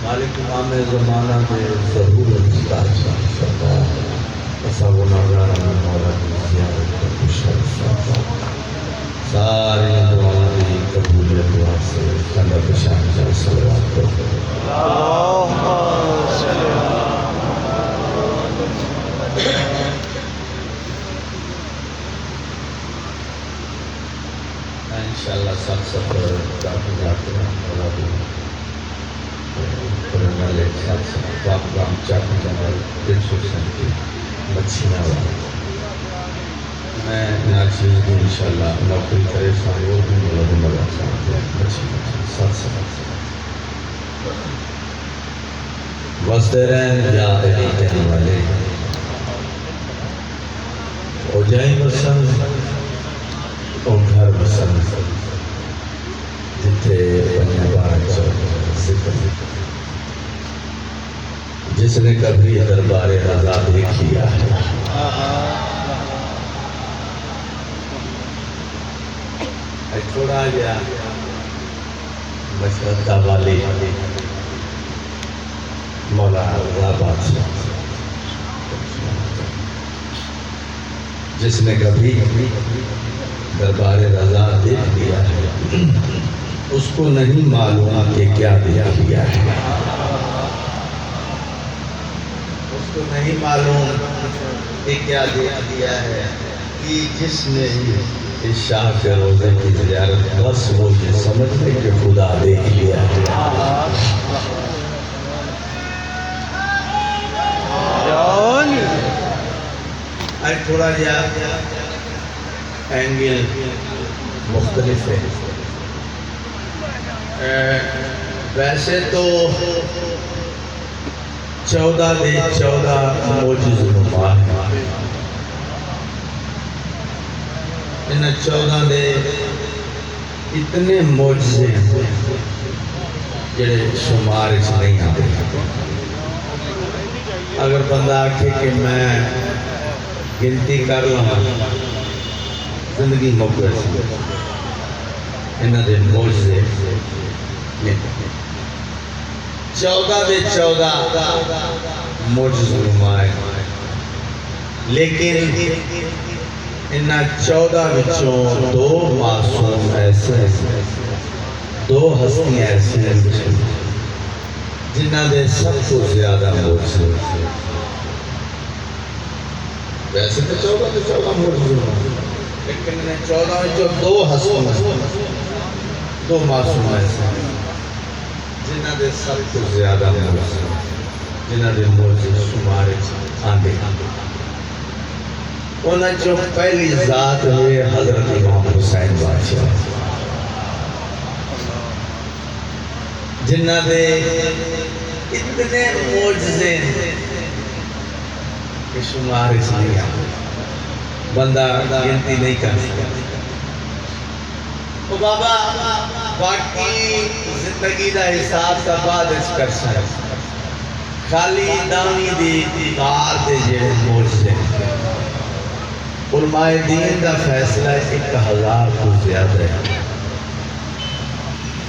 مالک امام زمانہ میں ضرور مولا کی زیارت کو خوش سارے دعاؤں کی قبولیت واسطے اللہ بشان جل صلوات کرو انشاءاللہ سب سفر کافی جاتے ہیں مولا بھی کرنل ایک ساتھ باپ گام چاک جنرل پرنس حسین کی مچھیاں والا میں ناچیز بھی انشاءاللہ نوکری کرے سارے اور بھی مولا بھی مدد چاہتے ہیں مچھیاں ساتھ ساتھ وستے رہن یا علی کہنے والے ہو جائیں بسن اور گھر بسن جتھے بنیا بارک ذکر جس نے کبھی دربار رضا دیکھیا ہے چھوڑا گیا مشرقہ والی مولا رضا بادشاہ جس نے کبھی دربار رضا دیکھ لیا ہے اس کو نہیں معلوم کہ کیا دیکھ لیا ہے اس کو نہیں معلوم کہ کیا دیکھ لیا ہے کہ جس نے اس شاہ کے روزے کی زیارت بس وہ یہ سمجھنے کہ خدا دیکھ لیا ہے تھوڑا جا اینگل مختلف ہے ویسے تو 14 موجز نما ہے ان 14 دے اتنے موجزے جڑے شمار اس نہیں آتے اگر بندہ آکھے کہ میں گنتی کر لوں زندگی مقبر سے انہاں دے موجزے 14 موجز نمائے لیکن انہاں 14 بچوں 2 معصوم ایسے 2 ہستیاں ایسے جنہاں دے سب کو زیادہ موجزے ویسے تو 14 موجزے لیکن انہیں 14 جو 2 ہستیاں 2 معصوم ایسے جنہاں دے سب کو زیادہ موجزے جنہاں دے موجزے شمارے آندے انہاں جو پہلی ذات ہے حضرت امام حسین بادشاہ جنہاں دے اتنے معجزے کہ شمار اس نہیں آتے بندہ گنتی نہیں کر سکتا تو بابا باقی زندگی دا حساب کا بعد اس کر سکتا خالی دانی دی دیوار دے جڑے معجزے علماء دین دا فیصلہ 1000 کو زیادہ ہے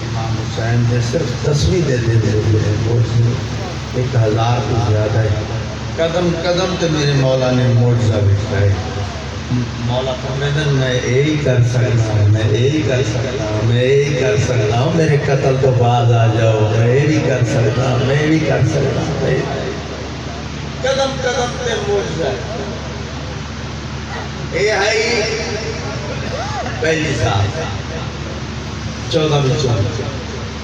امام حسین نے صرف 10ویں دے معجزے 1000 کو زیادہ ہے قدم قدم تے میرے مولا نے معجزہ دکھائے مولا فرماتے ہیں میں یہی کر سکتا ہوں میں یہی کر سکتا ہوں میں یہی کر سکتا ہوں میرے قتل تو بعد آ جاؤ میں یہ بھی کر سکتا ہوں میں بھی کر سکتا ہوں قدم قدم تے معجزہ یہ ہے پہلی ذات 14 بچوں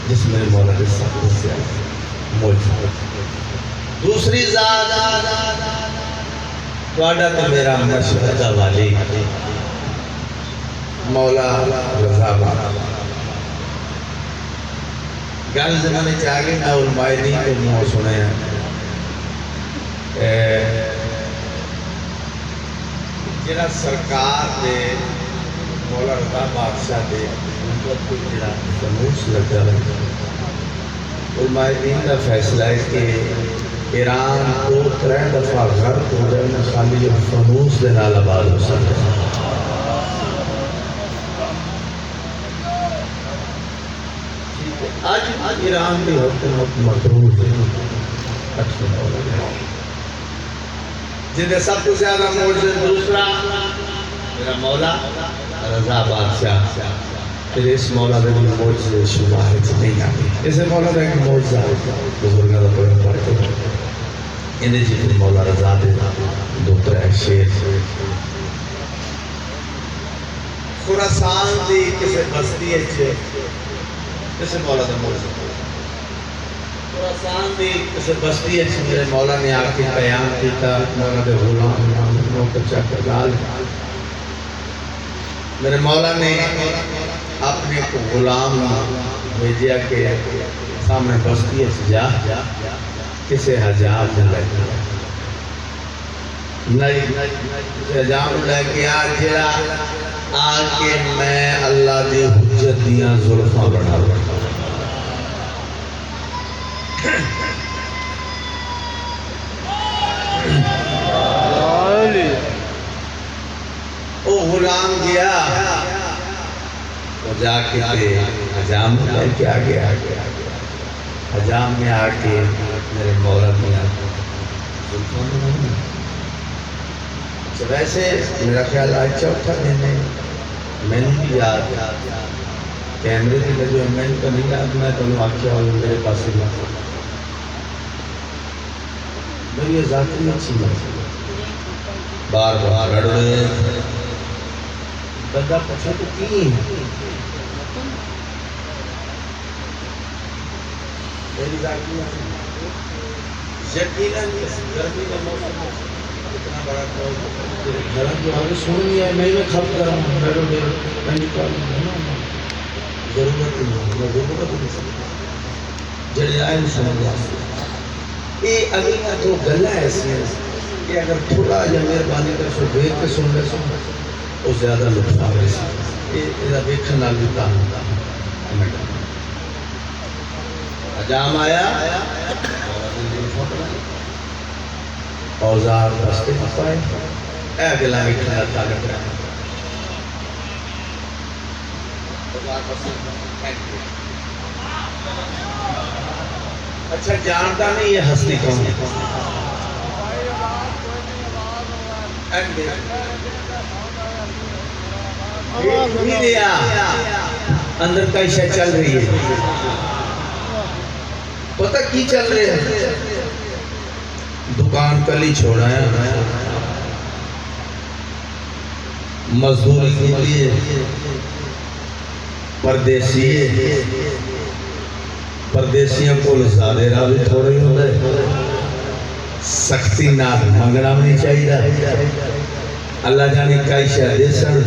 جس میں مولا کے سب کو زیادہ موجود دوسری ذات وعدہ تو میرا مشہدہ والی مولا رضا بادشاہ گل زمانے چاہیے نہ علماء دین کے منہ سنے ہیں جنہاں سرکار دے مولا رضا بادشاہ دے مطلب کوئی جنہاں فنوس لگا رہا علماء دین کا فیصلہ ہے کہ ایران کو 3 دفعہ غرق ہو جائے نہ خالی جو فنوس دے نال آباد ہو سکتا ہے آج ایران کی حکومت مقروض ہے اٹھویں مولا جنہیں سب کو زیادہ معجزے دوسرا میرا مولا رضا بادشاہ پھر اس مولا دے بھی معجزے شمار نہیں آتی اسے مولا دے ایک معجزہ بزرگاں دا پڑھن پڑھتے انہیں جتنے مولا رضا دے دوترہ شیر خراسان دی کسے بستی ہے کسے مولا دا معجزہ خراسان دی کسے بستی ہے میرے مولا نے آکے قیام کیتا مولا دے غلام نوکر چاکر لال میرے مولا نے اپنے کو غلام بھیجیا کہ سامنے بستی ہے جا کسے حجاب میں لگیا نہیں حجاب میں لگیا جڑا آکے میں اللہ دی حجت دیاں ظلفاں بڑھا او غلام گیا وہ جا کے حجام میں لے کے آگے حجام میں آکے میرے مولا دیا ویسے میرا خیال آج چوتھا دن ہے میں نے بھی یاد کیمرے کی جو میں نے تو نہیں یاد میں تو واقعہ ہوں میرے پاس میری یہ ذاتی اچھی بات بار بار رڑ رہے بندہ پچھے تو کی میری ذاتی یقیناً گرمی کا موسم اتنا بڑا گرم جو ہمیں سن لیا ہے میں خب گرم میں نکالوں ضرورت ہی نہیں جڑے آئے سمجھ واسطے یہ اگلیاں تو گلہ ایسی ہیں کہ اگر تھوڑا یا مہربانی کر سو دیکھ کے سن لے سو وہ زیادہ لطف آئے سی یہ دیکھن نال بھی کام ہوتا حجام آیا اوزار بستے پائے اے گلا مٹھا طاقت رہا اچھا جانتا نہیں یہ ہستی کون ہے اندر کا عشاء چل رہی ہے پتہ کی چل رہے ہیں دکان کلی چھوڑا ہے مزدوری کے لیے پردیسیوں کو زیادہ راوی تھوڑے ہی ہوتا ہے سختی نہ منگنا بھی نہیں چاہیے اللہ جانے کا عشاء دے سن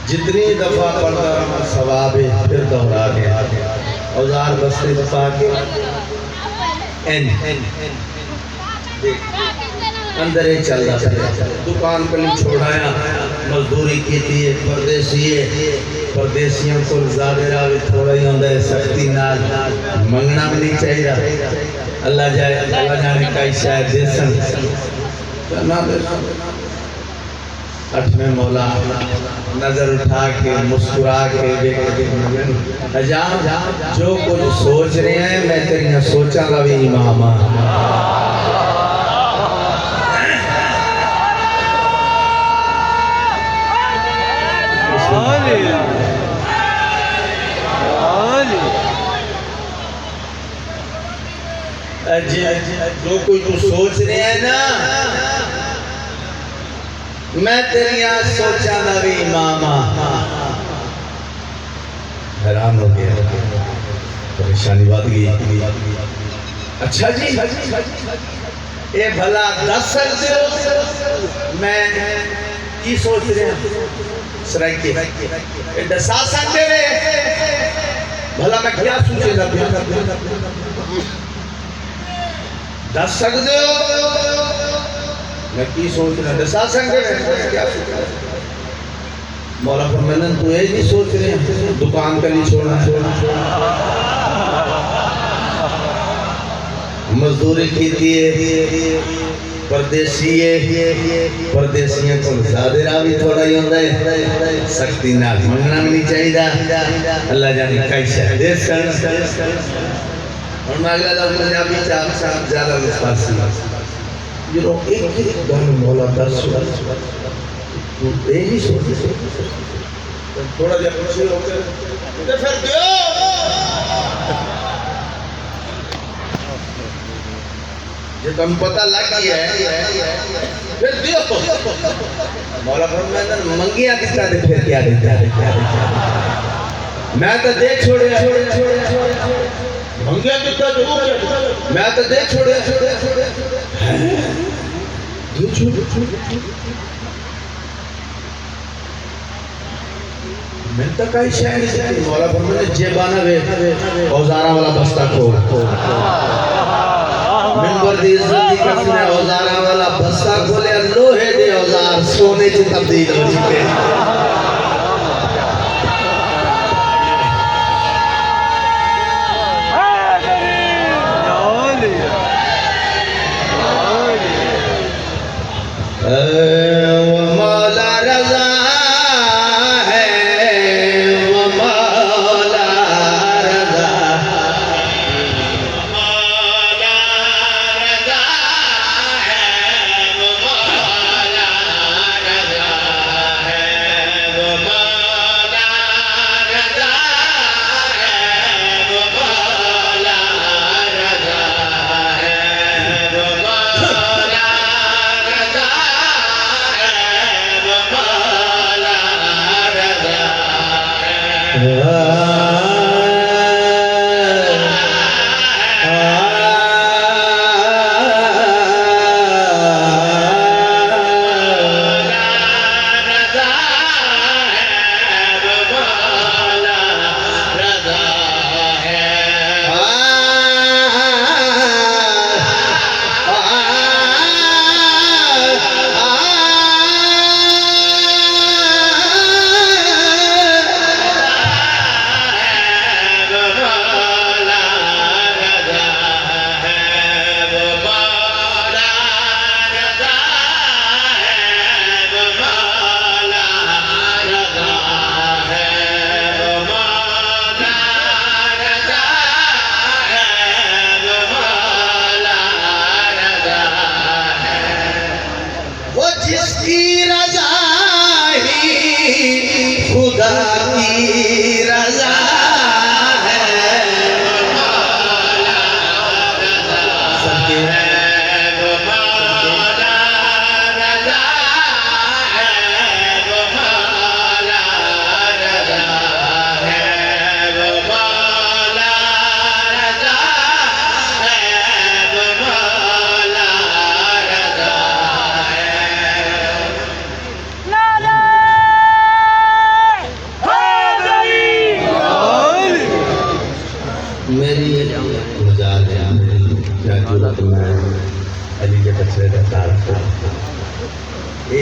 جتنی دفعہ پڑھتا رہا ثواب پھر دہرا گیا اوزار بستے دفعہ کے اندر ہی چل رہا تھا دکان پر نہیں چھوڑایا مزدوری کی تھی پردیسیوں کو زیادہ راوی تھوڑا ہی ہوتا ہے سختی نال منگنا بھی نہیں چاہیے اللہ جانے کا عشاء دے سن اٹھویں مولا نظر اٹھا کے مسکرا کے حجام جو کچھ سوچ رہے ہیں میں تیریاں سوچاں گا بھی امام جو کوئی تو سوچ رہے ہیں نا میں تیریاں سوچاں گا بھی امام حیران ہو گیا پریشانی بات گئی اچھا جی اے بھلا دس سکتے ہو میں کی سوچ رہے ہیں سرائی کے دسا سکتے رہے بھلا میں کیا سوچے گا دس سکتے ہو میں کی سوچ رہا ہے دسا سکتے ہیں کیا سوچ رہا ہے مولا فرمائن تو یہ نہیں سوچ رہے ہیں دکان کا نہیں چھوڑنا مزدوری کی دیئے پردیسیاں کو زیادہ راوی تھوڑا ہی ہوتا ہے سختی نال منگنا بھی نہیں چاہیے اللہ جانے کئی شاید اور میں اگلا لفظ پنجابی چاپ زیادہ وسواسی جنہوں ایک گھر مولا در سوڑا تو ایک ہی سوڑی تھوڑا جب خوشی ہو کر پھر دیو یہ تم پتہ لگی ہے پھر دیو مولا فرماتا منگیا دیتا دے پھر کیا دیتا میں تو دیکھ چھوڑے منگیا دیتا دے میں تو دیکھ چھوڑے میں تو کئی شہر سے مولا فرماتا جیبانا وے اوزارہ والا بستہ کھول منبر دی عزتی کسنے اوزارہ والا بستہ کھولے لوہے دے اوزار سونے کی تبدیل ہو چکے وہ مولا رضا ہے وہ مولا رضا مولا رضا ہے وہ مولا رضا ہے وہ مولا رضا ہے وہ مولا رضا ہے وہ مولا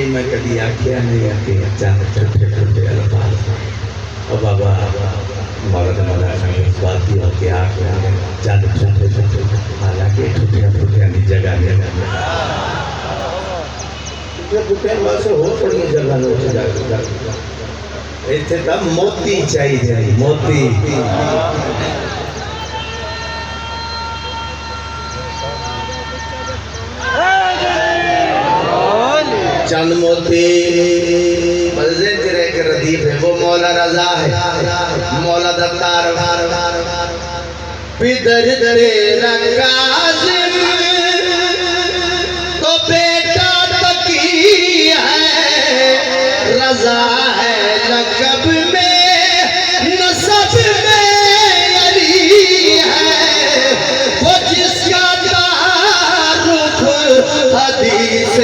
میں کبھی آکھیا نہیں آکھے اچانک چھوٹے چھوٹے الفاظ اور بابا مولانا مولانا سنگھ اس بات کی ہوتی آکھیا نہیں اچانک چھوٹے چھوٹے حالانکہ چھوٹے چھوٹے نہیں جگہ نہیں چھوٹے چھوٹے واسے ہو تھوڑی جگہ نہیں جگہ ایتھے تا موتی چاہیے موتی چند موتی مزے تیرے کے ردیف ہے وہ مولا رضا ہے مولا دتار پدر تیرا کاظم تو بیٹا تقی ہے رضا ہے لقب میں نسب میں علی ہے وہ جس کا تعارف حدیث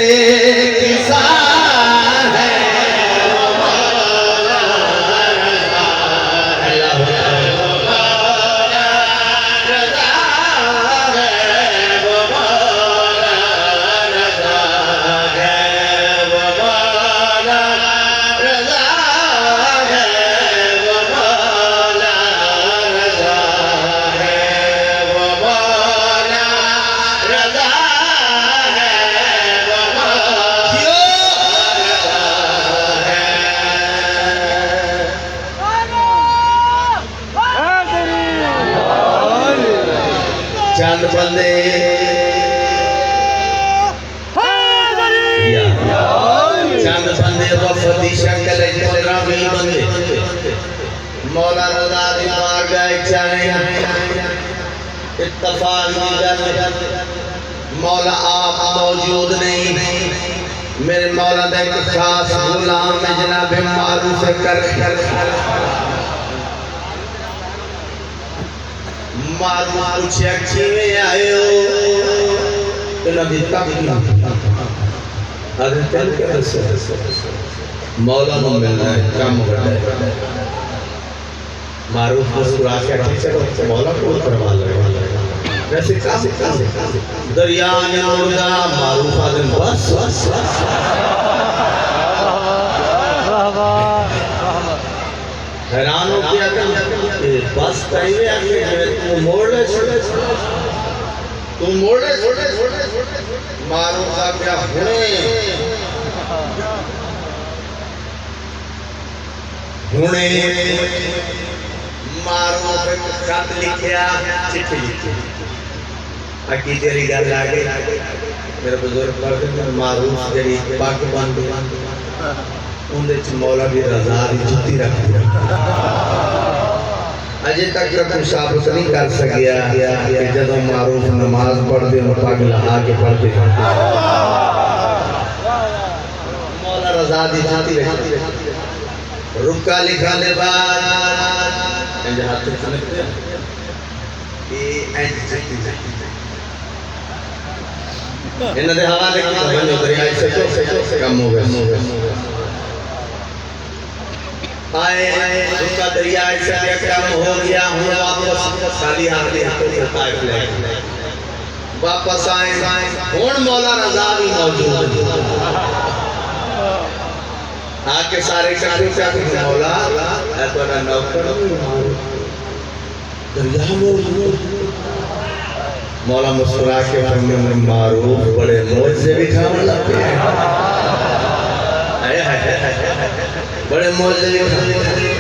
چند بندے چند بندے وفدی شکل راوی بندے مولا رضا دی مار گئے چاہے اتفاق دیگر مولا آپ موجود نہیں میرے مولا دے ایک خاص غلام میں جناب معروف کر معروف پوچھے اچھی میں آئے ہو تو نبی تک حضرت تل کے رسے مولا نو ملنا ہے کام کرنا ہے معروف مسکرا کے اٹھی چلو مولا کو کروا لے ویسے کام دریا نے مردہ معروف آدم بس حیران ہو کیا کہ بس تائیوے آگے تو موڑ لے معروف صاحب کیا ہونے معروف خط لکھیا چٹھی لکھی اکی تیری گھر آگے میرے بزرگ پڑھتے ہیں معروف جری پاک باندھے اندھے چھ مولا بھی رضا دی جتی رکھ دیا اجے تک رکھو ثابت نہیں کر سکیا کہ جدو معروف نماز پڑھ دے اور پاک لہا کے پڑھ دے مولا رضا دی جتی رکھ دیا رکا لکھا لے بعد انجھے ہاتھ سے سنکتے ہیں یہ اینج جتی رکھ دیا انہوں نے حوالے کی بنو دریائی سے کم ہو گئے آئے رکا دریائی سے کم ہو گیا ہوں واپس خالی ہاتھ لے ہاتھ سے طائف لے واپس آئیں ہون مولا رضا بھی موجود آکے سارے کہتے ہیں مولا اے تو انا نوکر دریا موجود مولا مسکرا کے فرمایا معروف بڑے موج سے بھی کھانا لگتے ہیں بڑے موج سے بھی کھانا لگتے ہیں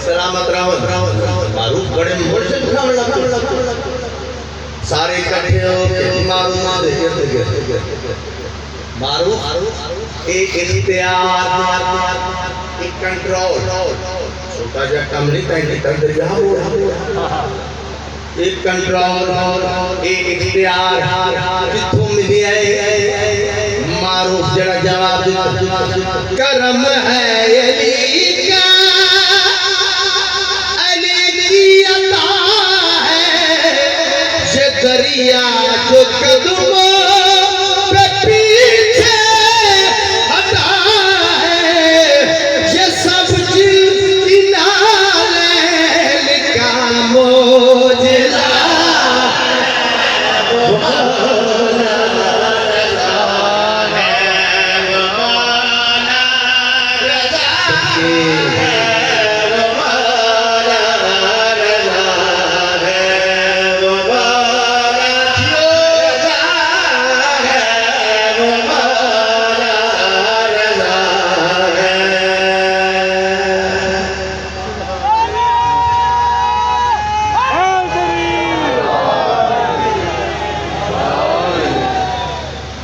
سلامت راوت معروف بڑے موج سے بھی کھانا لگتے ہیں سارے کٹھے ہو کے معروف سے گرد معروف ایک اختیار ایک کنٹرول چھوٹا جا کم نہیں پہنگی تک دریا ایک کنٹرول ایک اختیار جتوں ملی ہے معروف جڑا جواب کرم ہے علی کا علی کی عطا ہے یہ دریا جو قدموں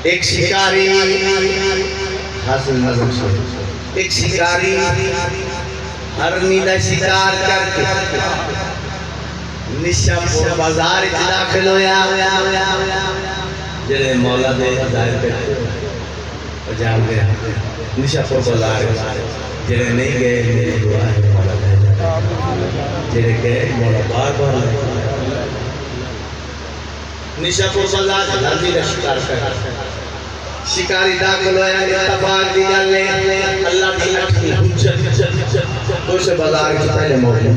ایک شکاری حاصل نظم سے ایک شکاری ہرنی دا شکار کر کے نشہ پور بازار داخل ہویا جنہیں مولا دے ظاہر کرتے اور جان گیا نشہ پور بازار جنہیں نہیں گئے میری دعا ہے مولا دے جنہیں گئے مولا بار بار نشہ پور بازار ہرنی دا شکار کر شکاری داخل ہویا اتفاق دی گل لے اللہ دی اٹھی حجت دوسرے بازار کی پہلے موڑے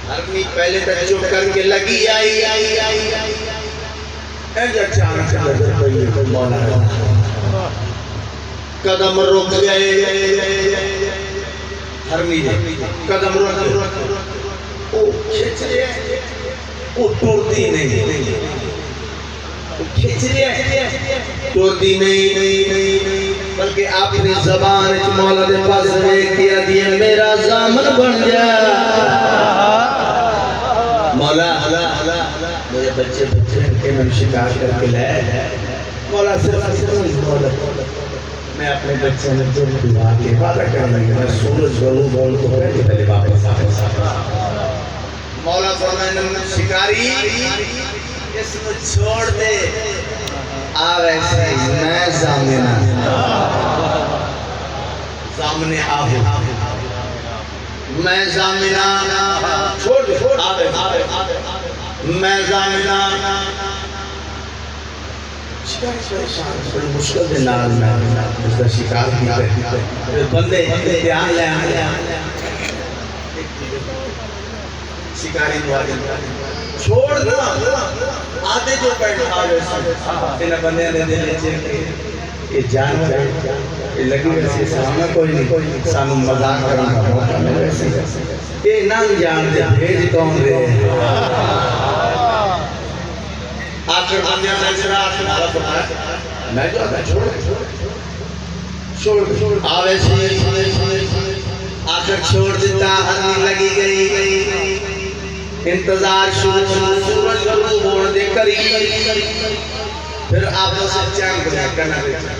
ہرنی پہلے تک چپ کر کے لگی آئی ایجا چانک نظر پئی مولا قدم رک گئے ہرنی قدم رک گئے وہ کھچ گئے وہ ٹوٹتی نہیں کھچ لیا توڑتی نہیں بلکہ اپنی زبان مولا دے پاس ایک کیا دیا میرا زامن بن جا مولا مجھے بچے کے میں شکار کر کے لائے مولا صرف مولا میں اپنے بچے میں جو دعا کے وعدہ کرنے گا میں سورج غروب بول تو پہلے واپس مولا فرمائے شکاری اس میں چھوڑ دے آوے سے میں زامنے آہو میں زامنہ چھوڑ دے آوے میں زامنہ شکار پریشان بڑی مشکل دے نال میں اس کا شکار کی پہ بندے دھیان لے شکاری دعا چھوڑ دو آدھے جو بیٹھا ہوئے انہیں بندے نے دے لے یہ جانور یہ لگی ویسے سامنا کوئی نہیں سانو مذاق کرنا کا موقع میں ویسے یہ نام جان دے بھیج کون رہے آخر بندے میں جرا میں جو آتا چھوڑ آوے سے آخر چھوڑ دیتا ہرنی لگی گئی انتظار شروع سورج غروب ہونے دے قریب پھر آپ سے چاند بنا کرنا دیتا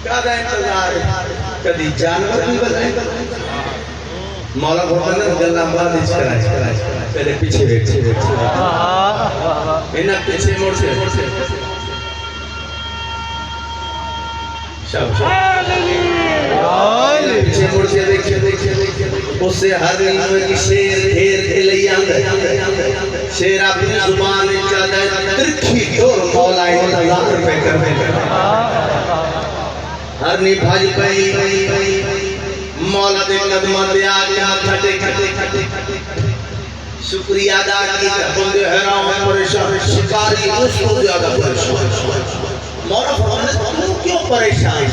کہا انتظار کدی جانور بھی بنائے مولا بھوٹانا گلہ بات اس کرائے پہلے پیچھے بیٹھے انہا پیچھے موڑ سے پیچھے موڑ سے دیکھے اس سے ہر نوے کی شیر دھیر دھلئی آندھا شیر اپنی زبان چاہتا ہے ترکھی دور مولا انتظار پہ کر ہر نی بھاج پئی مولا دے قدمہ دے آگے ہاتھا ٹے شکریہ ادا کی بندے حیران پریشان شکاری اس کو زیادہ پریشان مولا فرمانے تم کیوں پریشان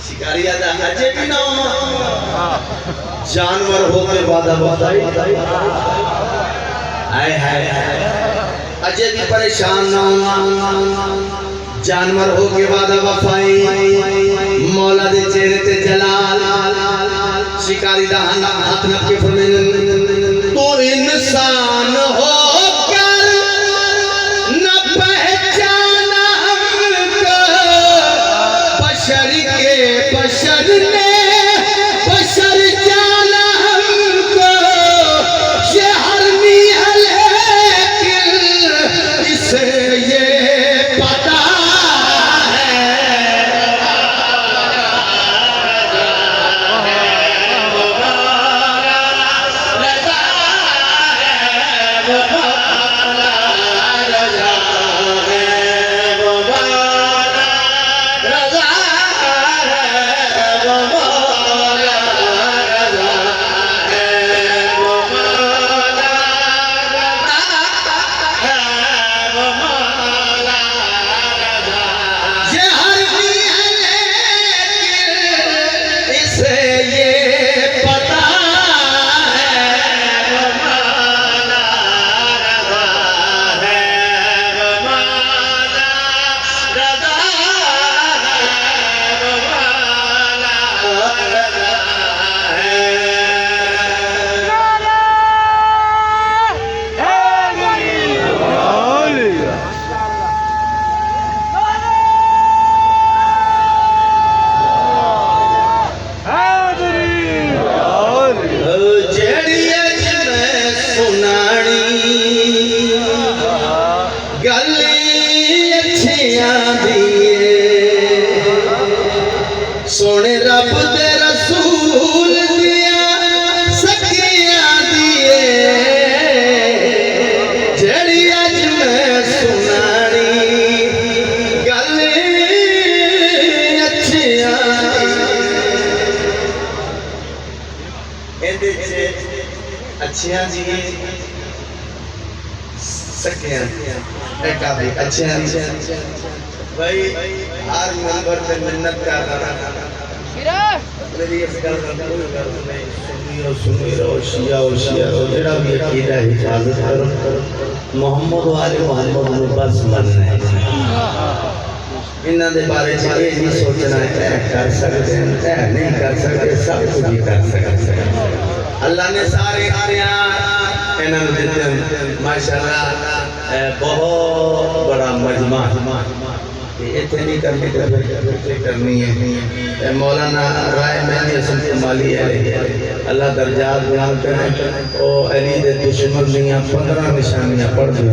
شکاری ادا اجے بھی نہ ہو جانور ہوتے وعدہ وعدائی آئے اجے بھی پریشان نہ ہو جانور ہو کے وعدہ وفائی مولا دے چہرے تے جلال شکاری دا ہاتھ نہ کے فرمائے تو انسان ہو کر نہ پہچانا ہم کو بشر کے بشر نے بشر جانا ہم کو شہر نیل لیکن اسے یہ پتا سونے رب دے رسول دیا سکیاں دیئے جڑی اج میں سنانی گل اچھیاں دیئے اچھیاں دیئے سکیاں دیکھا بھی اچھیاں دیئے بھائی ہر منبر پہ منت کا میری اس گل کا کوئی غرض نہیں سنی رہو شیعہ رہو جڑا بھی عقیدہ حفاظت کرو محمد والے محمد نو بس مننا ہے انہاں دے بارے چ یہ نہیں سوچنا ہے کر سکتے ہیں نہیں کر سکتے سب کچھ ہی کر سکتے ہیں اللہ نے سارے اختیار انہاں نے دیتے ماشاءاللہ بہت بڑا مجمع اتنے نہیں کرنی کرنی ہے مولانا رائے مہدی حسن کمالی ہے اللہ درجات جانتے ہیں وہ علی دے دشمن دیاں 15 نشانیاں پڑھ دی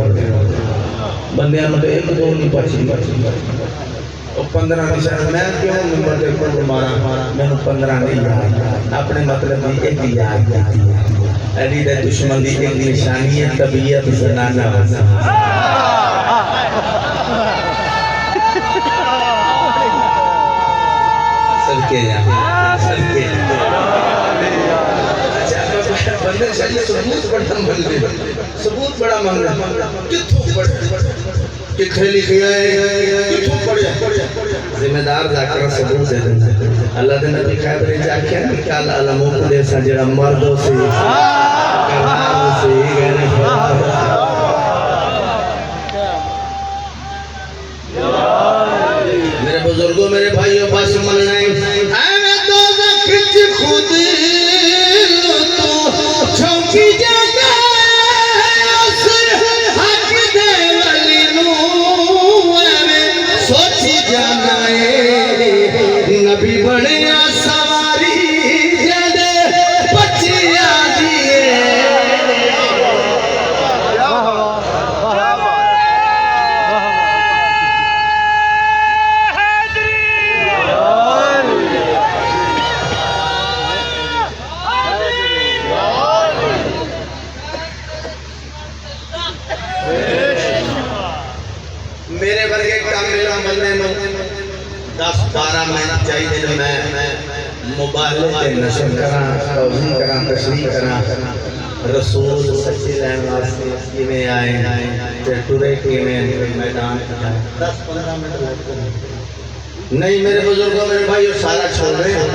بندیاں میں ایک دو نہیں پچی وہ 15 نشانیاں میں کیوں نمبر دے پر مارا میں 15 نہیں یاد اپنے مطلب بھی ایک یاد علی دے دشمن دی ایک نشانی ہے طبیعت زنانہ سلکے بندے چاہیے ثبوت بڑا مانگنا کتھوں پڑھا کہ کھیلی کھیائے کتھوں پڑھا ذمہ دار ذاکرہ ثبوت دے دیں اللہ دے نبی خیبری جا کیا نکال علموں کو دے سا جڑا مردوں سے کرناروں سے غیر فرار میرے بزرگوں میرے بھائیوں پاس ملنا ہے خود تو چھوکی جانا اس حق دے ولی نو سوچی جانا نبی بڑیا سواری جدے بچیا دیئے میرے ورگے کامل عمل میں 10-12 منٹ چاہیے جو میں مبالغے نشر کراں توضیح کراں تشریح کراں رسول سچی لین واسطے کیویں آئے تے ٹرے کیویں میدان 10-15 منٹ لگتے نہیں میرے بزرگوں میرے بھائیو سارا چھوڑ رہے ہیں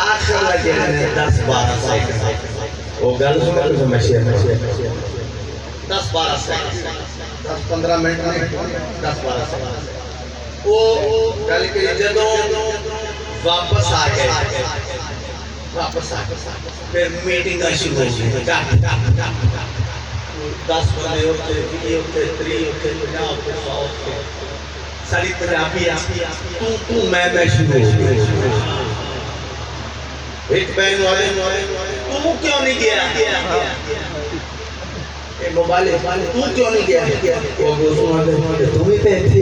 آخر لگے ہیں 10-12 سیکنڈ وہ گل سن کے میں شیئر 10-12 سیکنڈ 10-15 منٹ نہیں 10-12 سیکنڈ وہ گل کہ جدوں واپس آ گئے پھر میٹنگ شروع ہو گئی 10 بندے ہوتے 20 ہوتے 30 ہوتے 50 ہوتے 100 ہوتے ساری پنجابی تو میں شروع ہو گئی ایک بہن والے تو کیوں نہیں گیا موبائل تو کیوں نہیں گیا وہ گوشوں آتے تم ہی پہ تھی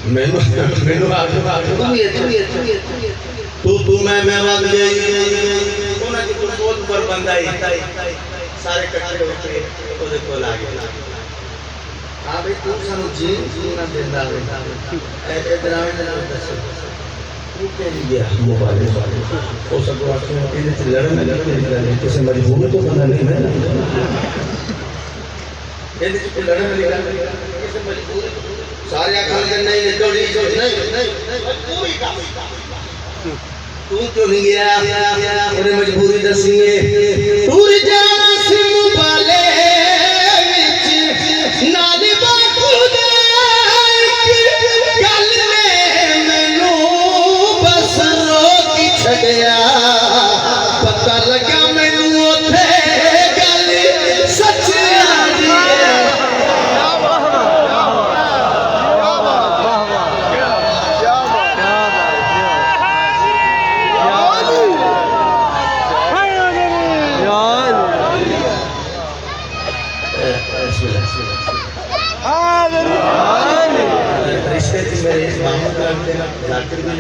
میں آگے تو میں وقت گئی انہوں نے کوئی بہت پر بندہ ہی سارے کٹھے ہوتے وہ دیکھو لاگے ہاں بھئی تو سانو جینا دیندہ ادھر آئیں دسو تو کیا نہیں گیا موبائل وہ سب کو آتے ہیں کہ لڑنے کسی مجبور تو بندہ نہیں ہے لڑنے سارے آکھا لگے نہیں تو کیوں نہیں گیا انہیں مجبوری دسی ہے ٹور جانا سی موبائلے نالی باکو دے گل نے مینو بس روکی چھڑیا پتہ لگا مینو اوتھے گل سچ آئی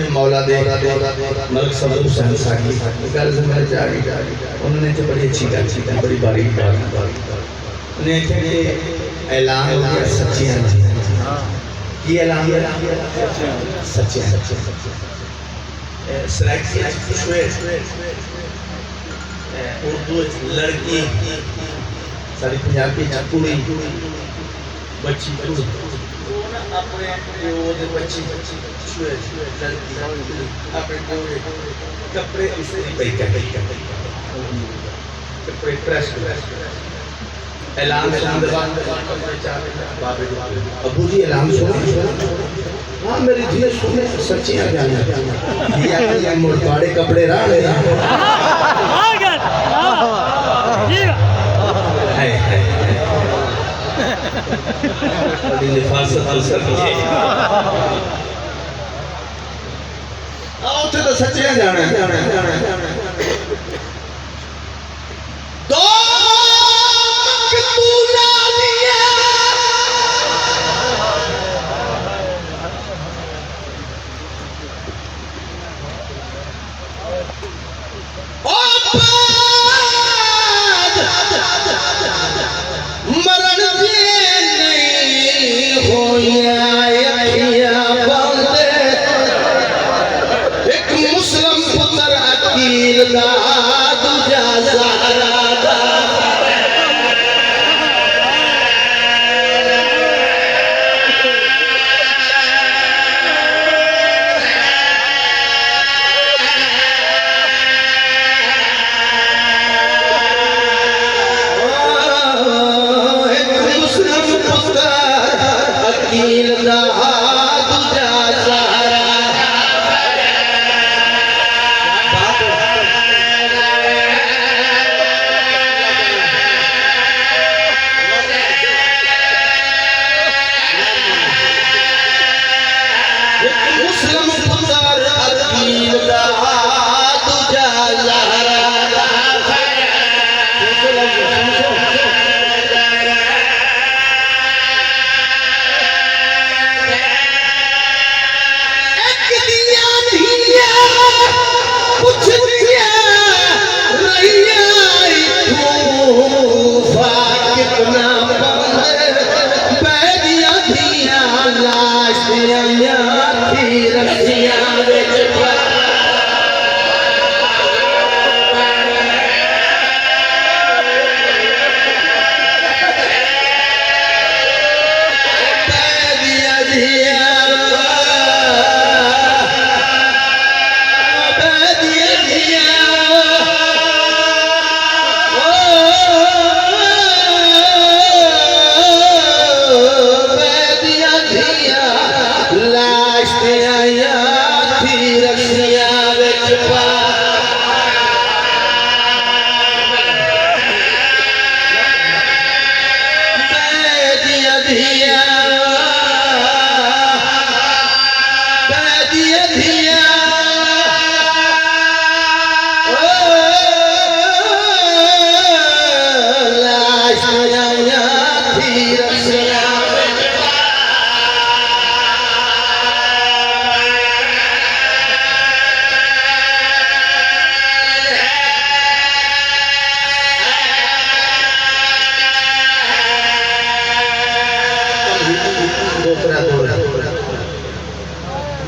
مولا دے ملک صدر حسین ساکی گل سے میں جا گئی انہوں نے تو بڑی اچھی گل بڑی باریک بات انہیں کہا کہ اعلان ہو گیا سچیاں کی اعلان ہو سچیاں سلیکٹ خوشوے اردو لڑکی ساری پنجابی چپوڑی بچی اپنے جو دے بچی شوئے لڑکی اپنے جو کپڑے استری پہ کپڑے پریس اعلان ابو جی اعلان سنے ہاں میری دھیے سنے سچیاں جانا یہ مرتواڑے کپڑے رہا لے بڑی لفاظت السر کی آؤتے تو سچیاں جانا دو مقتولہ دیا مرن دے نہیں ہویا یکیا بندے ایک مسلم پتر عقیل دا دجا زہرا دا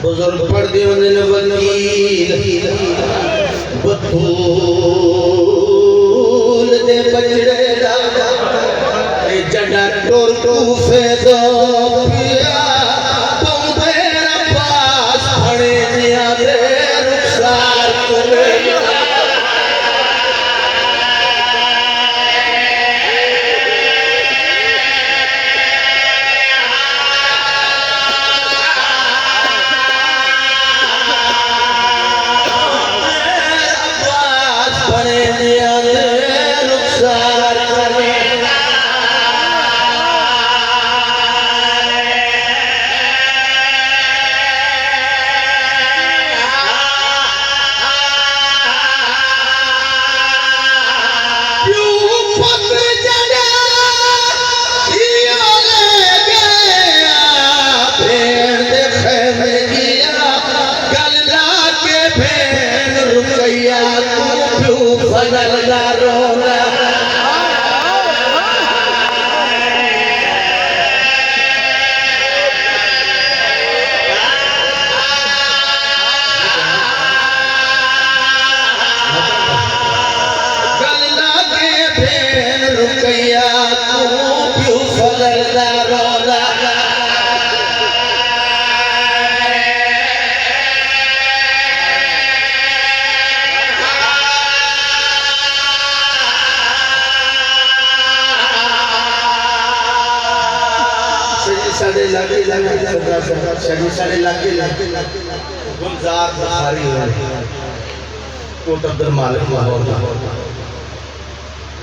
بزرگ پڑھ دیوں نے وکیل بطول دے بچڑے دا اے جڑا ٹور کوفے دو پیا بمبے رباس پھڑے دیا دے رخسار کرے ساڑے لگے ساڑے لگے گلزار بخاری ہوئے کوٹ عبد المالک لاہور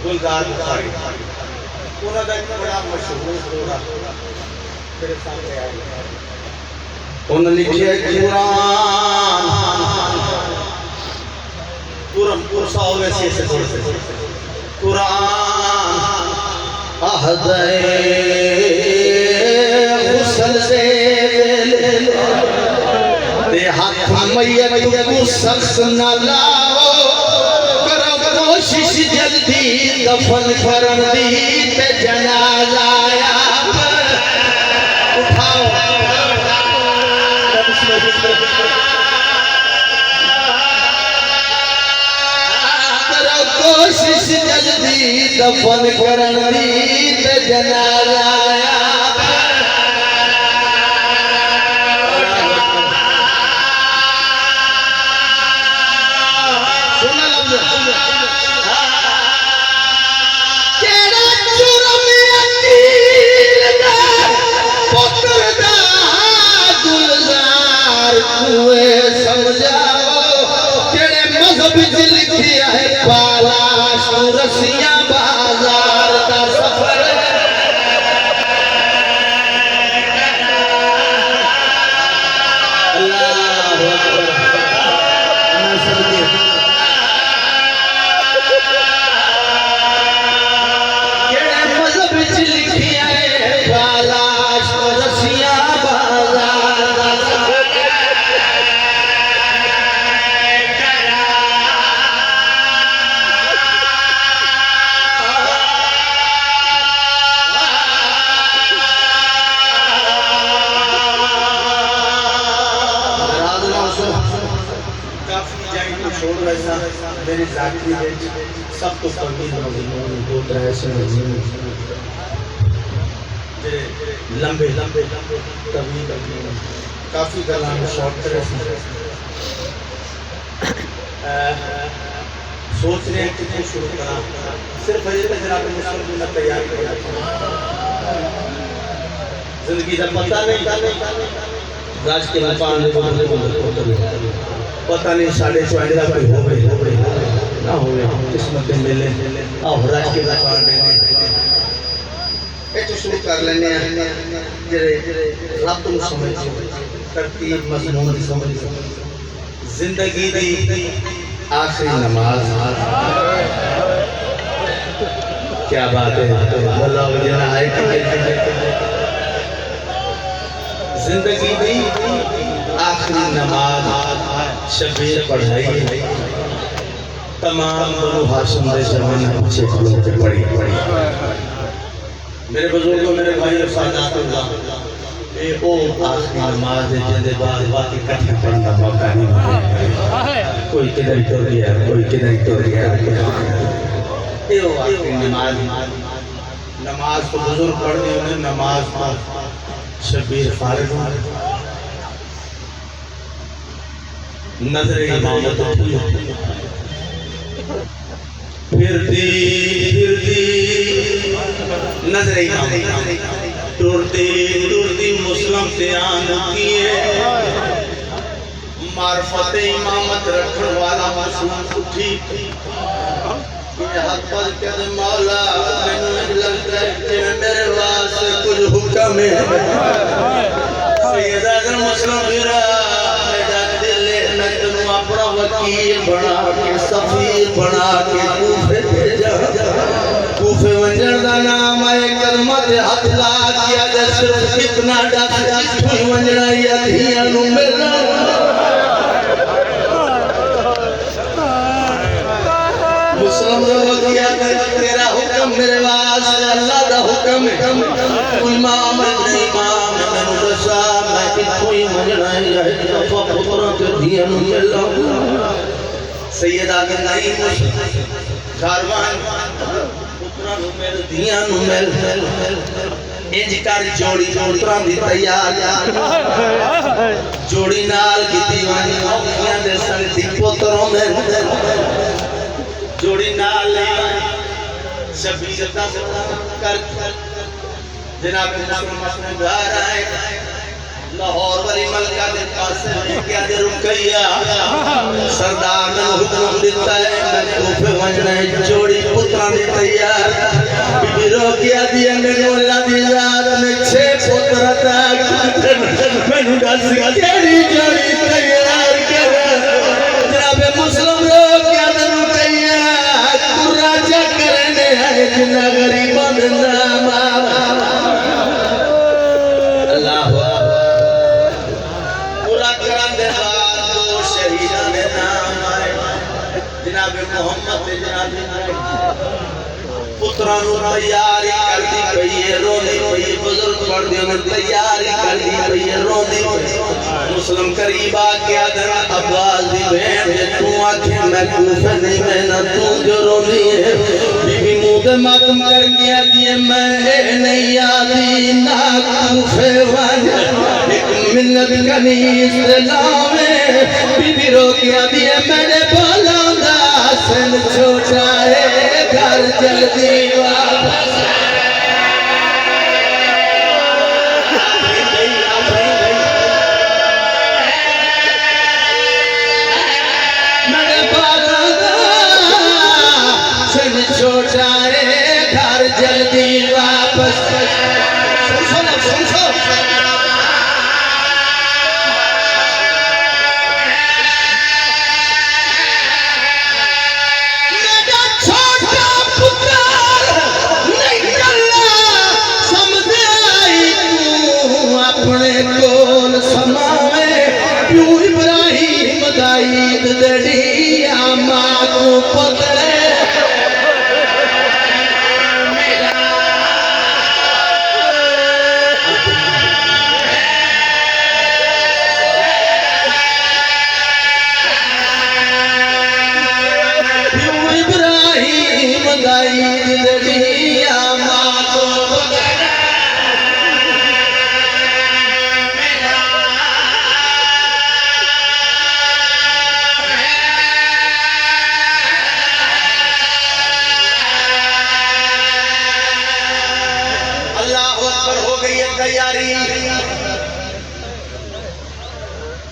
گلزار بخاری انہوں نے ایک بڑا مشہور دورہ میرے سامنے آیا انہوں نے لکھیا قرآن پورسا ہوئے سے قرآن احدائے غسل سے دے ہاتھ میت کو سخت نہ لاؤ کرو کوشش جلدی دفن کرن دی تے جنازہ آیا اٹھاؤ کرو کوشش جلدی دفن کرن دی تے جنازہ آیا رسیاں بازار دا سفر اللہ اکبر کیڑے مذہب وچ لکھیا ہے بالاش رسیاں بازار دا سفر میری ذاتی سب تو قبیل مضمون دو ترہ سے مضمون لمبے طویل کافی گلان شارٹ کرے سوچ رہے ہیں کتنے شروع کرا صرف حضرت جناب مسلم میں تیار کرا زندگی کا پتہ نہیں راج کے مپان نے پتہ نہیں ساڑھے چوائندہ کوئی ہوئے نہ ہوئے قسمت ملے آہ راج کے مپان نے ایک شروع کر لینے ہیں جرے رب تم سمجھ ترتیب مضمون دی سمجھ زندگی دی آخری نماز کیا بات ہے اللہ وجہ آئے زندگی دی آخری نماز شبیر پڑھائی تمام بنو ہاشم دے زمانے پچھے کھلوں پہ پڑھی میرے بزرگوں میرے بھائی افادات اللہ اے او آخری نماز ہے جن دے بعد باقی کٹھے پڑھنا موقع نہیں ملے کوئی کدھر تو گیا کوئی کدھر تو گیا اے او آخری نماز تو بزرگ پڑھ دی انہیں نماز شبیر فارغ نظر امامت پھر دی نظر امامت ٹورتی مسلم سے آن کیے معرفت امامت رکھن والا مسلم اٹھی یہ حق پر کہتے مولا میں لگتا ہے کہ میرے واسطے کچھ حکم ہے سید اعظم مسلم میرا میرا دل نجم اپنا وکیل بنا کے سفیر بنا کے کوفے بھیجا کوفے ونجن دا نام ہے کلمت حق لا کیا دے صرف کتنا ڈاک کوئی ونجنا یا دھیاں نو ملنا مسلم روکیا تیرا حکم میرے واسطے اللہ دا حکم ہے کوئی امام میں مدرسہ میں کوئی منجنا ہے دفعہ پتروں کے دھیاں نو ملنا سید آگے نہیں کاروان پتروں نو مل دھیاں نو مل انج کر جوڑی پتروں دی تیار جوڑی نال کی دیوانی نوکیاں دے سنگ دی پتروں میں جوڑی نال شبیر دا کر جناب مسلم گھر آئے لاہور والی ملکہ دے پاسے میں کیا دے رکیا سردار میں حکم دیتا ہے میں کوفے وجنے جوڑی پتران دی تیار بی بی روکیا دیا میں نولا دی یاد میں 6 پتر تک میں نولا سی کیڑی جوڑی تیار کر جناب مسلم روکیا دے رکیا تو راجہ کرنے آئے جنہ غریبہ دنام محمد جناب پترانو تیاری کر دی پئی رونی پئی بزرگ مردیوں نے تیاری کر دی پئی رونی مسلم قریب آ کے آدھر عباس دی بہن جے تو آنکھیں میں کوفہ نہیں میں نہ تو جو رونی ہے بی بی مود ماتم کر گیا دیئے میں نہیں آدھی نہ کوفہ ون ایک ملت کنیز دلاوے بی بی رو گیا دیئے میں نے بولا سن چھوٹا ہے گھر جلدی واپس میرے بالا سن چھوٹا ہے گھر جلدی واپس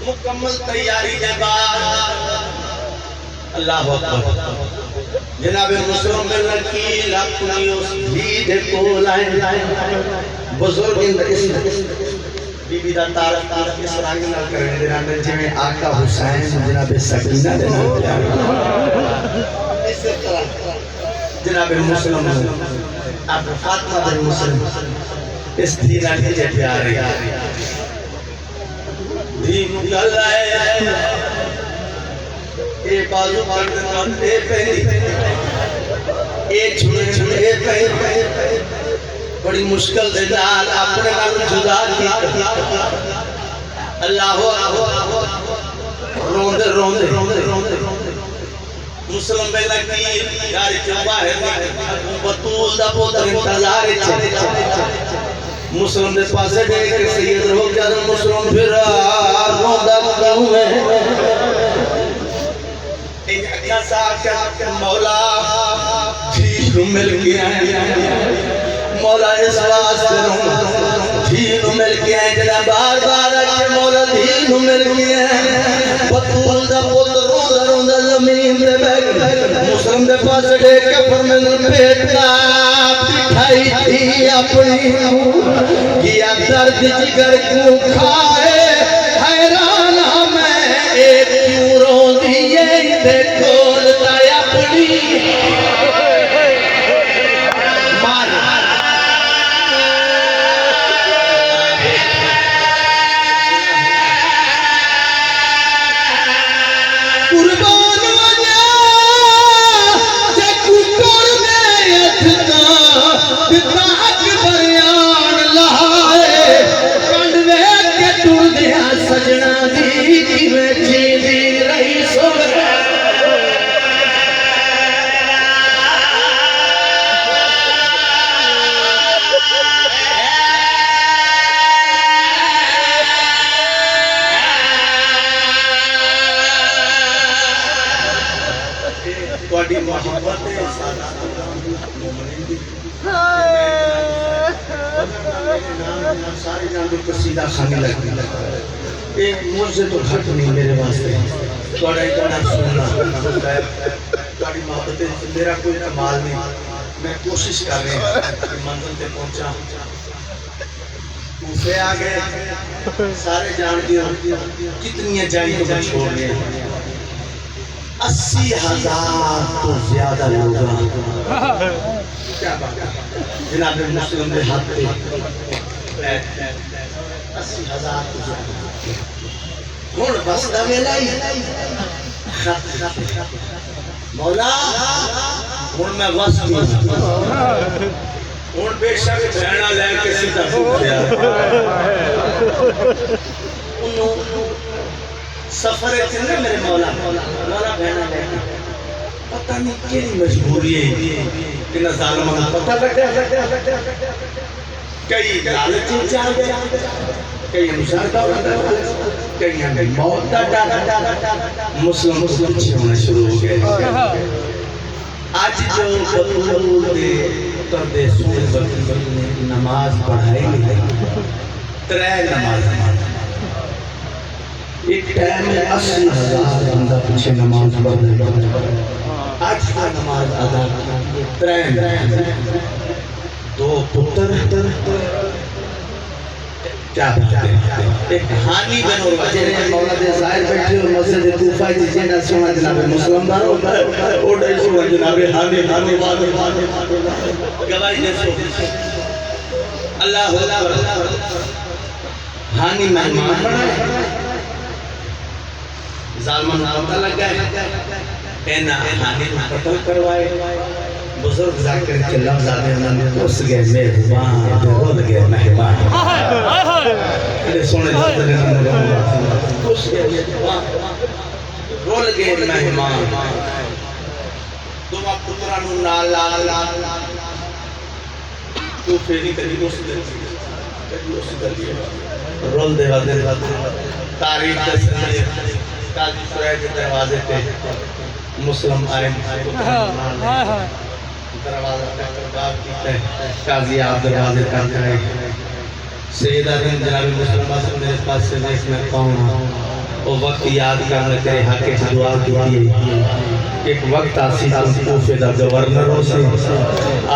مکمل تیاری کے بعد اللہ اکبر جناب مسلم بن نکیل اپنی اس بھید کو لائیں بزرگ بی بی دا تعارف کس رنگ نہ کرنے جناب جویں آقا حسین جناب سکینہ دے نام پیار اس طرح جناب مسلم اب فاطمہ بن مسلم اس دینا کے پیارے دھی مکل آئے اے بازو کردن اے پہلی اے چھوڑے چھوڑے پہلی بڑی مشکل دے نال اپنے نال جدا کی اللہ روندے روندے مسلم بے لگی گاری چوبا ہے بطول دا پوتر انتظار مسلم دے پاسے دیکھ کے سید ہو گیا مسلم پھر روندا کیوں ہے ایک اکھا صاحب کہ مولا ٹھیک مل گیا مولا اس واسطے رہوں ٹھیک مل گیا جنا بار بار کہ مولا ٹھیک مل گیا بطول دا پوتر روندا روندا زمین دے بیٹھ مسلم دے پاسے دیکھ کے فرمایا بیٹا بٹھائی تھی اپنی کیا درد جگر کیوں کھائے حیران میں ایک کیوں رو دیئے دیکھو لتائے اپنی تُل سارے جانتے قصیدہ خانی لگتی ایک مجھ سے تو گھٹ نہیں میرے واسطے تھوڑا اتنا سننا تھوڑی محبت میرا کوئی کمال نہیں میں کوشش کر رہے ہیں کہ منزل پہ پہنچا کوفے آ گئے سارے جانتے ہو کتنی جائیں تو چھوڑ رہے ہیں 80,000 تو زیادہ لوگ کیا بات ہے جناب مسلم نے ہاتھ پہ 80,000 تو زیادہ ہون بس دا ویلا ہی مولا ہون میں وس ہون بے شک بہنا لے کے سیدھا پوچھیا سفر ہے میرے مولا مولا بہنا لے کے پتہ نہیں کیلی مجبوری ہے کہ نہ ظالمان پتہ لگا کئی لالچی چاہ گیا کئی مشاہدہ ہوتا کئی ہمیں موت دا ڈالا مسلم پیچھے ہونا شروع ہو گئے آج جو بطول دے تردے سوئے بطول نے نماز پڑھائی گئی 3 نماز ایک ٹائم میں 80,000 بندہ پیچھے نماز پڑھ رہے آج کا نماز ادا کیا 3 2 پتر کیا بات ہے ایک ہانی بن اور وجہ مولا دے ظاہر بیٹھے اور مسجد کوفہ کی جنہ سونا جناب مسلم دار اور سونا جناب ہانی گواہی دے سو اللہ اکبر ہانی مہمان بنائے ظالمان پتہ لگا ہے اینا ہانی قتل کروائے بزرگ ذاکر کے لفظ آنے انہوں اس گئے مہربان رول گئے مہمان یہ سونے جاتے ہیں اس گئے رول گئے مہمان دعا پترانو نالا تو پھیلی کری اس دل رول دے وادے تاریخ دے سنجے قاضی سرائے کے دروازے پہ مسلم آئے دروازہ تک باب کیتا ہے قاضی آپ دروازے تک آئے سیدہ دن جناب مسلم آسم میرے پاس سے دیکھ میں کون ہوں وہ وقت یاد کرنے تیرے حق کے دعا کی ہے ایک وقت آسی تم کوفے دا گورنروں سے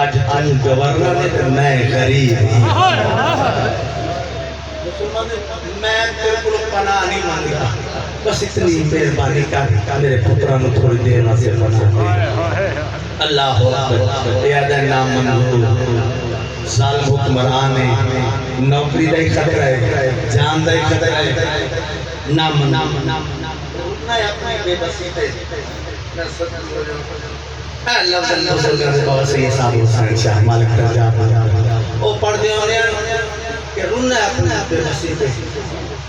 آج تم گورنر نے تو میں غریب میں تیرے کو پناہ نہیں مانگا بس اتنی مہربانی کر میرے پترانو تھوڑی دیر نہ سے پناہ اللہ اکبر یاد ہے نام منظور ظالم حکمران ہے نوکری دا ہی خطرہ ہے جان دا ہی خطرہ ہے نام نہ اپنی بے بسی تے لفظ بزرگوں سے بہت سے یہ صاحب حسین شاہ مالک ترجا وہ پڑھ دے ہونے کہ رونا ہے اپنی بے بسی تے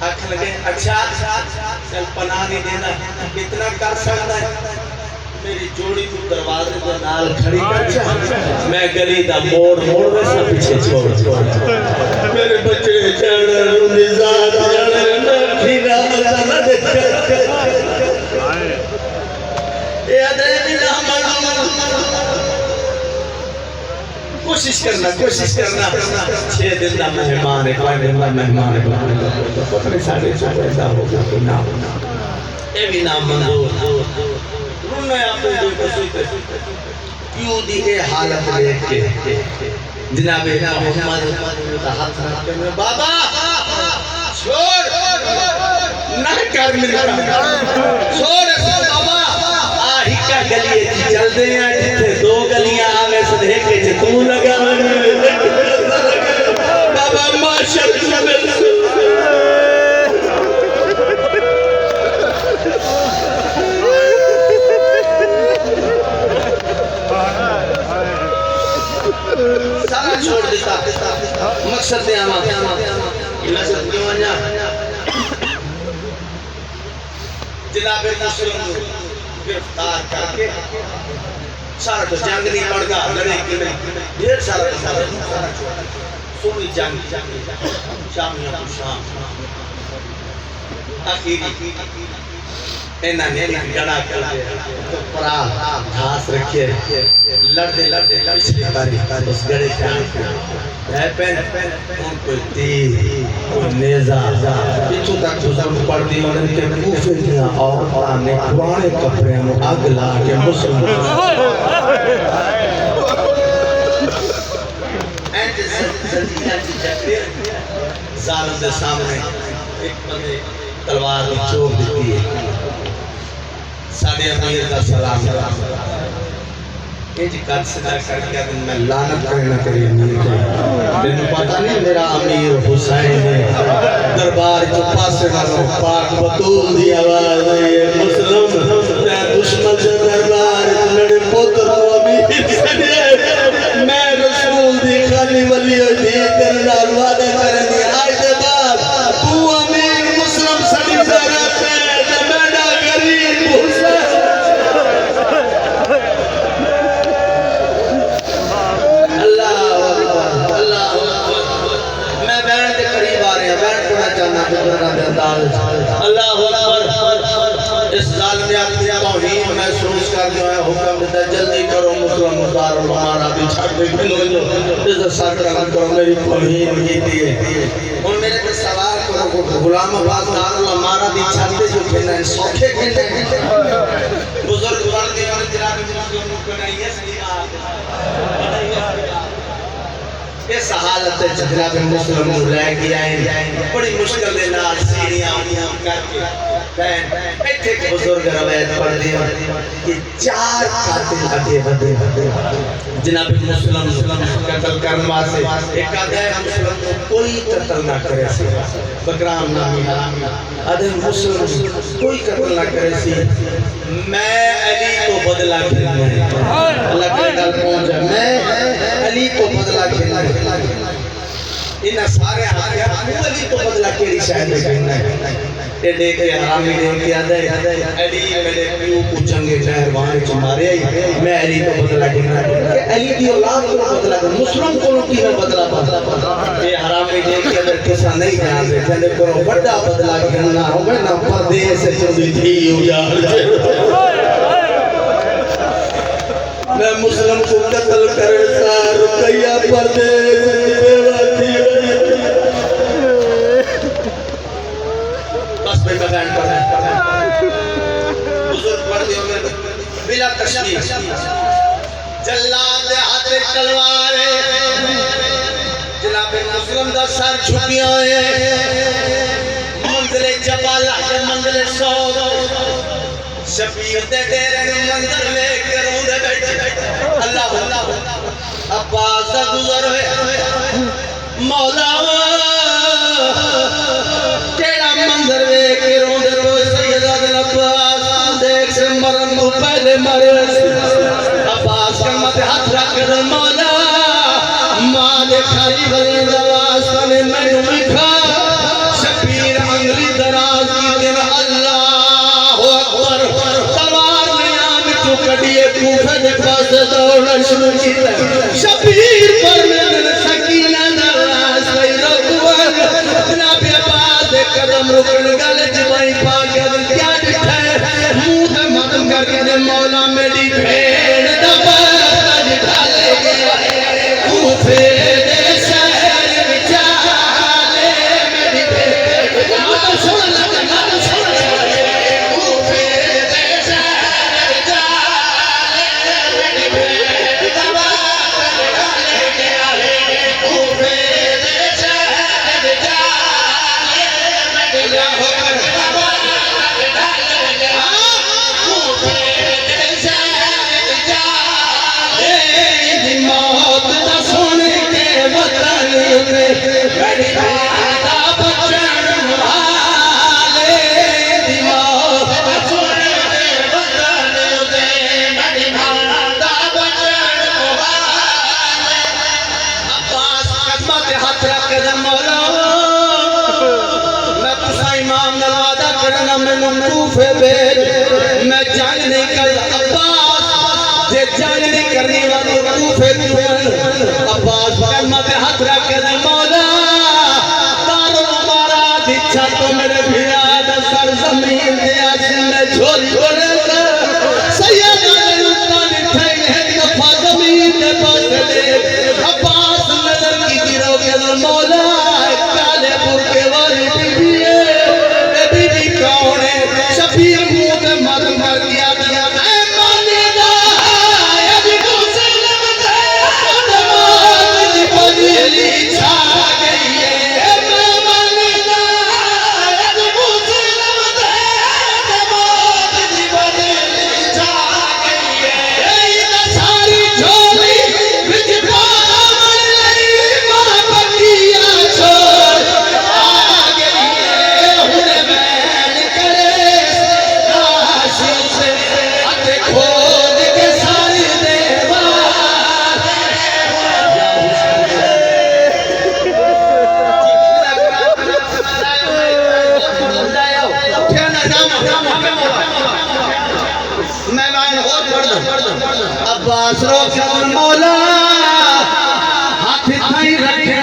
آنکھ لگے اچھا چل پناہ نہیں دینا کتنا کر سکتا ہے میری جوڑی کو دروازے پر نال کھڑی کر میں گلی دا موڑ ویسا پیچھے چھوڑ میرے بچے چڑھ رومی ذات جڑھ کھینا مزانہ دیکھ اے ادھے بنا کوشش کرنا 6 دن دا مہمان ہے 5 دن دا مہمان ہے پتہ نہیں ساڑھے چھوڑ ایسا ہوگا کہ نام اے بھی نام منظور رونا ہے آپ نے کوئی کیوں دی اے حالت دیکھ کے جناب محمد کا ہاتھ رکھ کے میں بابا چھوڑ نہ کر میرا چھوڑ بابا آہی کا گلی چل دے ہیں جتنے 2 گلیاں آگے سے دیکھے چھے تو لگا بابا ماشاءاللہ سارا چھوڑ دیتا مقصد دے آما لذت کیوں آنیا جناب مسلم گرفتار کر کے سارا تو جنگ نہیں پڑ گا لڑے کے نہیں ڈھیر سارا سونی جنگ شامیوں کو شام آخری اینا نے گڑا کر دیا تو پرا گھاس رکھے لڑتے لڑتے پچھلی باری اس گڑے چاند ہے پین ان کوئی تیر کوئی نیزہ پیچھو تک بزرگ پڑھ دی انہوں نے کہ کوفے دیا عورتاں نے پرانے کپڑے میں آگ لا کے مسلم ظالم دے سامنے ایک بندے تلوار کی چوب دیتی ہے ساڑھے امیر کا سلام یہ جی قد صدا کر کے دن میں لعنت کرنا کری امیر کے تینوں پتہ نہیں میرا امیر حسین ہے دربار جو پاسے نہ پاک بطول دی آواز ہے مسلم تے دشمن سے دربار میرے پتر و امیر سے میں رسول دی خالی ولی دی تیرے نال وعدہ کرنی آج دے بعد تو امیر مسلم سڑی زیارت ہے میرا غریب حسین اللہ اکبر اس ظالمیات کی توہین محسوس کر جو ہے حکم دیتا ہے جلدی کرو مسلم مختار ہمارا بھی چھڑ دے اس سر کرم کرو میری توہین کی دیئے ان میرے پہ سوال کرو غلام عباس دار ہمارا بھی چھڑ دے جو کہنا ہے سوکھے کہتے بزرگ ورد دیوان جناب مسلم کنائیے اس حالت جناب مسلم لے گیا ہے بڑی مشکل دے نال سیڑیاں کر کے ایتھے کے بزرگ روایت پڑھ دی کہ 4 قاتل آگے بدے جناب مسلم قتل کرنا سے ایک آدھے مسلم کو کوئی قتل نہ کرے سی بکرام نامی حرامی آدھے مسلم کوئی قتل نہ کرے سی میں علی کو بدلہ کھیلنا اللہ کے گل پہنچ ہے میں علی کو بدلہ کھیلنا انہا سارے آگیا علی کو بدلہ کیری شاید کہنا ہے ٹیڈے کے حرامی دے کے آدھے علی میرے پیو کو جنگ مہربان جو مارے آئی میں علی کو بدلہ کہنا ہے علی کی اولاد کو بدلہ کہنا مسلم کو کی میں بدلہ یہ حرامی دے کے اگر کسا نہیں جان دے کہنے کرو بڑا بدلہ کہنا ہوگا نا پردے سے چلی تھی اجار میں مسلم کو قتل کرے سا رقیہ پردے سے بیواتی بس بے بغان پڑھیں بزرگ پڑھ دیو میں بلا تشریح جلاد حضر تلوارے جناب مسلم دا سر چھپی آئے منزل جبالہ کے منزل سود شفیر دے ڈیرے منظر لے کر ہوں دے بیٹھے اللہ عباس دا گزر ہوئے مولا تیرا منظر لے کر ہوں دے روئے سیدہ دل عباس دیکھ سے مرن کو پہلے مرے عباس کا مت ہاتھ رکھ دے مولا مال خالی بھلی دواز سنے میں مکھا شفیر انگلی دراز کی دن اللہ اکبر تلوار نیام تو کڑیے کوفے دے پاس دوڑا شروع کی شبیر پر میں سکینہ دراز کئی رکھوان جناب عباس دے قدم رکن گل جبائی پاک ادھر کیا دکھائے منہ دے مدم کر کے دے مولا میری بھیڑ دبا جٹھا لے گیا کوفے دے شہر بچالے میری بھیڑ مدم سن لگا مدم سن لگا کوفے دے شہر بچالے میری بھیڑ دبا جٹھا لے گیا کوفے دے شہر بچالے میری بھیڑ دبا جٹھا لے گیا کوفے دے شہر بچالے دی موت دا سن کے وطن میں میری بیٹا بچن والے دی موت دا سن کے وطن میں میری بیٹا بچن والے عباس قدمت ہاتھ رکھ دے مولا میں تسا امام نوادہ کرنا میں کوفے بھیج میں جنگ نہیں کر عباس جے جنگ نہیں کرنی والی کوفے دون عباس قدمت ہاتھ رکھ دے مولا دارو ہمارا دچھا تو میرے بھیاد سر زمین دیا سے میں جھولی بولے سید علی اللہ نے تھے ایک دفعہ زمین خسرو شد مولا ہاتھ تھائی رکھے